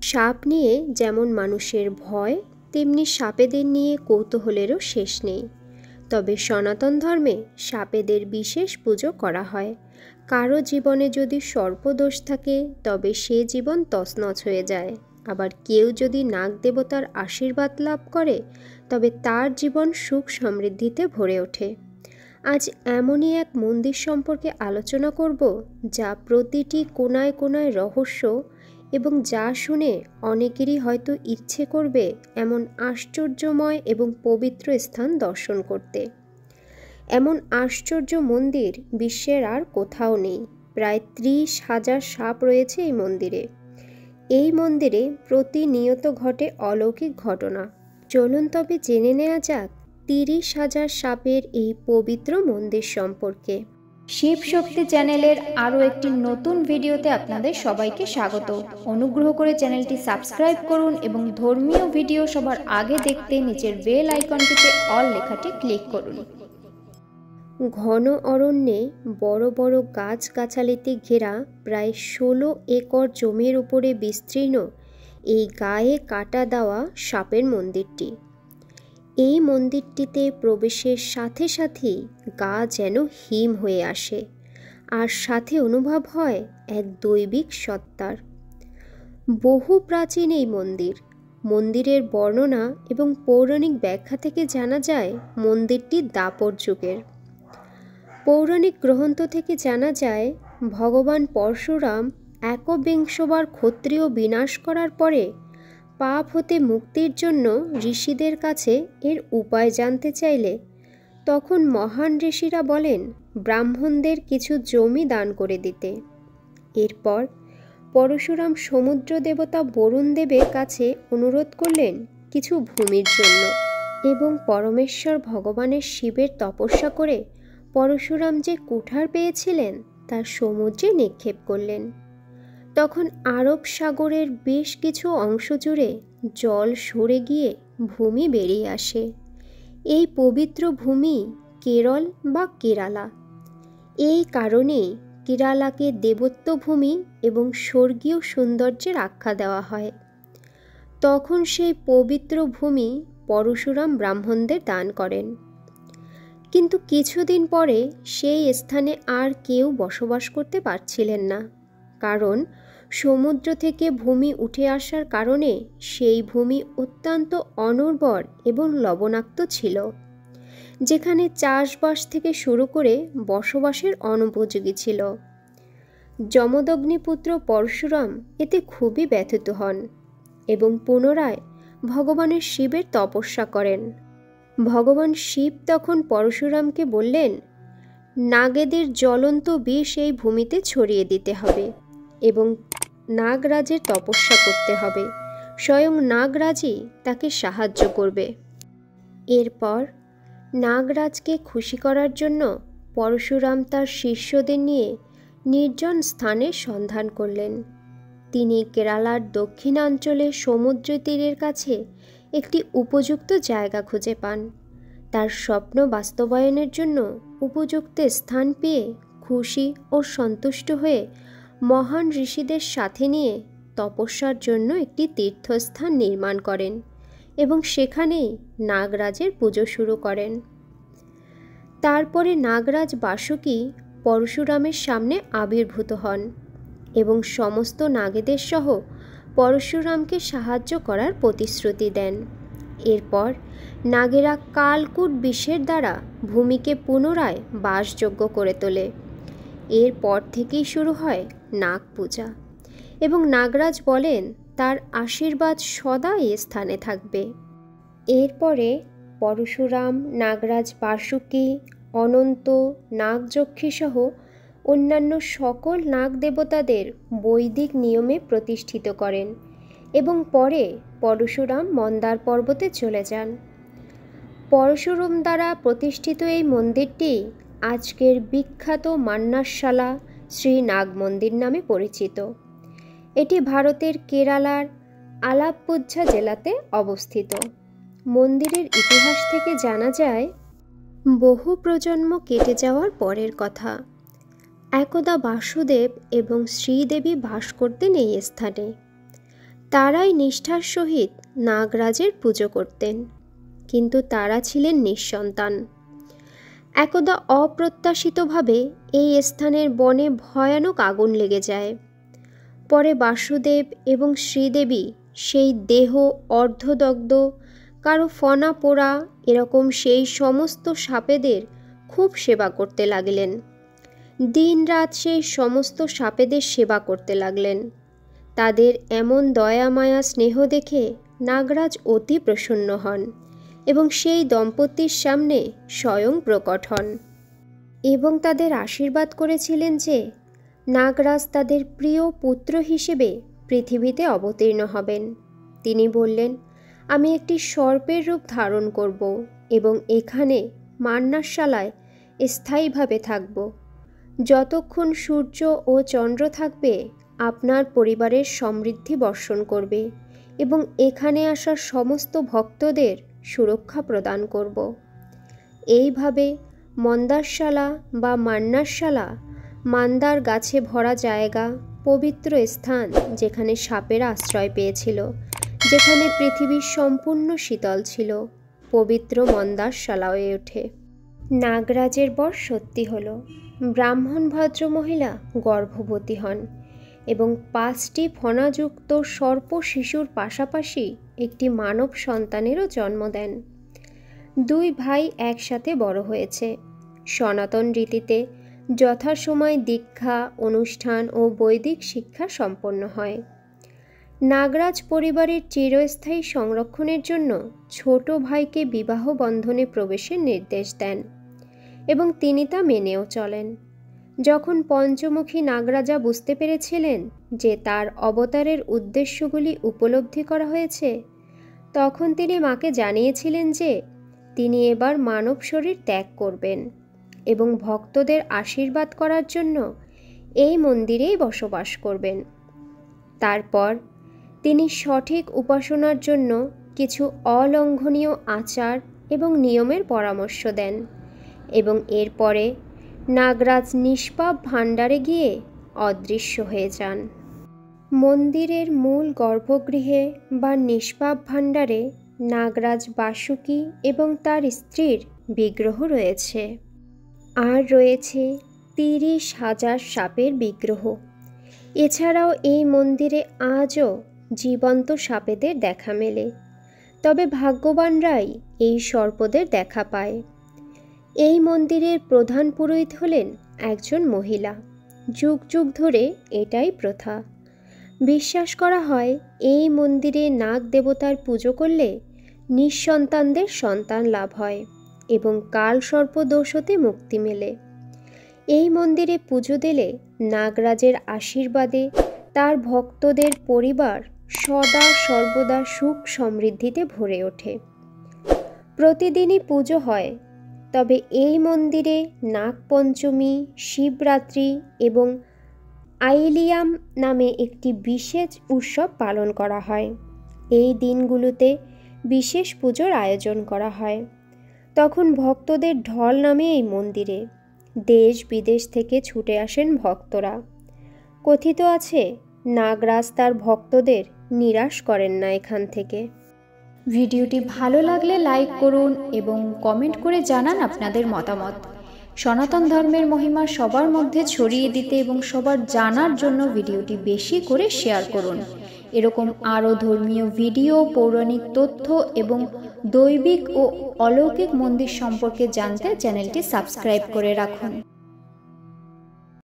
সাপ নিয়ে যেমন মানুষের ভয়, তেমনি সাপেদের নিয়ে কৌতূহলেরও শেষ নেই। তবে সনাতন ধর্মে সাপেদের বিশেষ পুজো করা হয়। কারো জীবনে যদি সর্পদোষ থাকে তবে সে জীবন তছনছ হয়ে যায়। আবার কেউ যদি নাগ দেবতার আশীর্বাদ লাভ করে তবে তার জীবন সুখ সমৃদ্ধিতে ভরে ওঠে। আজ এমনই এক মন্দির সম্পর্কে আলোচনা করব যা প্রতিটি কোণায় কোণায় রহস্য এবং যা শুনে অনেকেরই হয়তো ইচ্ছে করবে এমন আশ্চর্যময় এবং পবিত্র স্থান দর্শন করতে। এমন আশ্চর্য মন্দির বিশ্বের আর কোথাও নেই। প্রায় 30,000 সাপ রয়েছে এই মন্দিরে। এই মন্দিরে প্রতিনিয়ত ঘটে অলৌকিক ঘটনা। চলুন তবে জেনে নেওয়া যাক 30,000 সাপের এই পবিত্র মন্দির সম্পর্কে। শিব শক্তি চ্যানেলের আরও একটি নতুন ভিডিওতে আপনাদের সবাইকে স্বাগত। অনুগ্রহ করে চ্যানেলটি সাবস্ক্রাইব করুন এবং ধর্মীয় ভিডিও সবার আগে দেখতে নিচের বেল আইকনটিতে অল লেখাটি ক্লিক করুন। ঘন অরণ্যে বড় বড় গাছগাছালিতে ঘেরা প্রায় 16 একর জমির উপরে বিস্তীর্ণ এই গায়ে কাটা দেওয়া সাপের মন্দিরটি। এই মন্দিরটিতে প্রবেশের সাথে সাথেই গা যেন হিম হয়ে আসে, আর সাথে অনুভব হয় এক দৈবিক সত্তার। বহু প্রাচীন এই মন্দিরের বর্ণনা এবং পৌরাণিক ব্যাখ্যা থেকে জানা যায় মন্দিরটি দ্বাপর যুগের। পৌরাণিক গ্রন্থ থেকে জানা যায় ভগবান পরশুরাম একবিংশবার ক্ষত্রিয় বিনাশ করার পরে পাপ হতে মুক্তির জন্য ঋষিদের কাছে এর উপায় জানতে চাইলে তখন মহান ঋষিরা বলেন ব্রাহ্মণদের কিছু জমি দান করে দিতে। এরপর পরশুরাম সমুদ্র দেবতা বরুণ দেবের কাছে অনুরোধ করলেন কিছু ভূমির জন্য, এবং পরমেশ্বর ভগবানের শিবের তপস্যা করে পরশুরাম যে কুঠার পেয়েছিলেন তা সমুদ্রে নিক্ষেপ করলেন। তখন আরব সাগরের বেশ কিছু অংশ জুড়ে জল সরে গিয়ে ভূমি বেরিয়ে আসে। এই পবিত্র ভূমি কেরল বা কেরালা। এই কারণেই কেরালাকে দেবত্ব ভূমি এবং স্বর্গীয় সৌন্দর্যের আখ্যা দেওয়া হয়। তখন সেই পবিত্র ভূমি পরশুরাম ব্রাহ্মণদের দান করেন। কিন্তু কিছুদিন পরে সেই স্থানে আর কেউ বসবাস করতে পারছিলেন না, কারণ সমুদ্র থেকে ভূমি উঠে আসার কারণে সেই ভূমি অত্যন্ত অনুর্বর এবং লবণাক্ত ছিল, যেখানে চাষবাস থেকে শুরু করে বসবাসের অনুপযোগী ছিল। যমদগ্নিপুত্র পরশুরাম এতে খুবই ব্যথিত হন এবং পুনরায় ভগবানের শিবের তপস্যা করেন। ভগবান শিব তখন পরশুরামকে বললেন নাগেদের জ্বলন্ত বিষ এই ভূমিতে ছড়িয়ে দিতে হবে এবং নাগরাজের তপস্যা করতে হবে। স্বয়ং নাগরাজই তাকে সাহায্য করবে। এরপর নাগরাজকে খুশি করার জন্য পরশুরাম তার শিষ্যদের নিয়ে নির্জন স্থানের সন্ধান করলেন। তিনি কেরালার দক্ষিণাঞ্চলে সমুদ্র তীরের কাছে একটি উপযুক্ত জায়গা খুঁজে পান। তার স্বপ্ন বাস্তবায়নের জন্য উপযুক্ত স্থান পেয়ে খুশি ও সন্তুষ্ট হয়ে মহান ঋষিদের সাথে নিয়ে তপস্যার জন্য একটি তীর্থস্থান নির্মাণ করেন এবং সেখানেই নাগরাজের পুজো শুরু করেন। তারপরে নাগরাজ বাসুকী পরশুরামের সামনে আবির্ভূত হন এবং সমস্ত নাগেদের সহ পরশুরামকে সাহায্য করার প্রতিশ্রুতি দেন। এরপর নাগেরা কালকূট বিষের দ্বারা ভূমিকে পুনরায় বাসযোগ্য করে তোলে। এরপর থেকেই শুরু হয় নাগ পূজা এবং নাগরাজ বলেন তার আশীর্বাদ সদা এই স্থানে থাকবে। এরপরে পরশুরাম নাগরাজ বাসুকী, অনন্ত, নাগযক্ষী সহ অন্যান্য সকল নাগ দেবতাদের বৈদিক নিয়মে প্রতিষ্ঠিত করেন এবং পরে পরশুরাম মন্দার পর্বতে চলে যান। পরশুরাম দ্বারা প্রতিষ্ঠিত এই মন্দিরটি আজকের বিখ্যাত মান্নারশালা শ্রী নাগ মন্দির নামে পরিচিত। এটি ভারতের কেরালার আলাপ্পুঝা জেলাতে অবস্থিত। মন্দিরের ইতিহাস থেকে জানা যায় বহু প্রজন্ম কেটে যাওয়ার পরের কথা। একদা বাসুদেব এবং শ্রীদেবী বাস করতেন এই স্থানে। তারাই নিষ্ঠার সহিত নাগরাজের পুজো করতেন, কিন্তু তারা ছিলেন নিঃসন্তান। একদা অপ্রত্যাশিতভাবে এই স্থানের বনে ভয়ানক আগুন লেগে যায়। পরে বাসুদেব এবং শ্রীদেবী সেই দেহ অর্ধদগ্ধ, কারো ফনা পোড়া এরকম সেই সমস্ত সাপেদের খুব সেবা করতে লাগলেন। দিন রাত সেই সমস্ত সাপেদের সেবা করতে লাগলেন। তাদের এমন দয়া মায়া স্নেহ দেখে নাগরাজ অতি প্রসন্ন হন এবং সেই দম্পতির সামনে স্বয়ং প্রকট হন এবং তাদের আশীর্বাদ করেছিলেন যে নাগরাজ তাদের প্রিয় পুত্র হিসেবে পৃথিবীতে অবতীর্ণ হবেন। তিনি বললেন, আমি একটি সর্পের রূপ ধারণ করব এবং এখানে মান্নাশালায় স্থায়ীভাবে থাকব। যতক্ষণ সূর্য ও চন্দ্র থাকবে আপনার পরিবারের সমৃদ্ধি বর্ষণ করবে এবং এখানে আসা সমস্ত ভক্তদের সুরক্ষা প্রদান করব। এইভাবে মন্দারশালা বা মান্নারশালা মান্দার গাছে ভরা জায়গা, পবিত্র স্থান যেখানে সাপেরা আশ্রয় পেয়েছিল, যেখানে পৃথিবী সম্পূর্ণ শীতল ছিল, পবিত্র মন্দারশালা হয়ে ওঠে। নাগরাজের বর সত্যি হলো। ব্রাহ্মণ ভদ্র মহিলা গর্ভবতী হন এবং 5টি ফণাযুক্ত সর্প শিশুর পাশাপাশি একটি মানব সন্তানেরও জন্ম দেন। 2 ভাই একসাথে বড় হয়েছে। সনাতন রীতিতে যথাসময় দীক্ষা অনুষ্ঠান ও বৈদিক শিক্ষা সম্পন্ন হয়। নাগরাজ পরিবারের চিরস্থায়ী সংরক্ষণের জন্য ছোট ভাইকে বিবাহ বন্ধনে প্রবেশের নির্দেশ দেন এবং তিনি তা মেনেও চলেন। যখন পঞ্চমুখী নাগরাজা বুঝতে পেরেছিলেন যে তার অবতারের উদ্দেশ্যগুলি উপলব্ধি করা হয়েছে, তখন তিনি মাকে জানিয়েছিলেন যে তিনি এবার মানব শরীর ত্যাগ করবেন এবং ভক্তদের আশীর্বাদ করার জন্য এই মন্দিরেই বসবাস করবেন। তারপর তিনি সঠিক উপাসনার জন্য কিছু অলঙ্ঘনীয় আচার এবং নিয়মের পরামর্শ দেন এবং এরপরে নাগরাজ নিষ্পাপ ভাণ্ডারে গিয়ে অদৃশ্য হয়ে যান। মন্দিরের মূল গর্ভগৃহে বা নিষ্পাপ ভাণ্ডারে নাগরাজ বাসুকী এবং তার স্ত্রীর বিগ্রহ রয়েছে। আর রয়েছে 30,000 সাপের বিগ্রহ। এছাড়াও এই মন্দিরে আজও জীবন্ত সাপেদের দেখা মেলে, তবে ভাগ্যবানরাই এই সর্পদের দেখা পায়। এই মন্দিরের প্রধান পুরোহিত হলেন একজন মহিলা। যুগ যুগ ধরে এটাই প্রথা। বিশ্বাস করা হয় এই মন্দিরে নাগ দেবতার পুজো করলে নিঃসন্তানদের সন্তান লাভ হয় এবং কাল সর্প দোষ হতে মুক্তি মেলে। এই মন্দিরে পুজো দিলে নাগরাজের আশীর্বাদে তার ভক্তদের পরিবার সদা সর্বদা সুখ সমৃদ্ধিতে ভরে ওঠে। প্রতিদিনই পুজো হয়, তবে এই মন্দিরে নাগপঞ্চমী, শিবরাত্রি এবং আইলিয়াম নামে একটি বিশেষ উৎসব পালন করা হয়। এই দিনগুলোতে বিশেষ পুজোর আয়োজন করা হয়। তখন ভক্তদের ঢল নামে এই মন্দিরে দেশ বিদেশ থেকে ছুটে আসেন ভক্তরা। কথিত আছে নাগরাজ তার ভক্তদের নিরাশ করেন না এখান থেকে। ভিডিওটি ভালো লাগলে লাইক করুন এবং কমেন্ট করে জানান আপনাদের মতামত। সনাতন ধর্মের মহিমা সবার মধ্যে ছড়িয়ে দিতে এবং সবার জানার জন্য ভিডিওটি বেশি করে শেয়ার করুন। এরকম আরও ধর্মীয় ভিডিও, পৌরাণিক তথ্য এবং দৈবিক ও অলৌকিক মন্দির সম্পর্কে জানতে চ্যানেলটি সাবস্ক্রাইব করে রাখুন।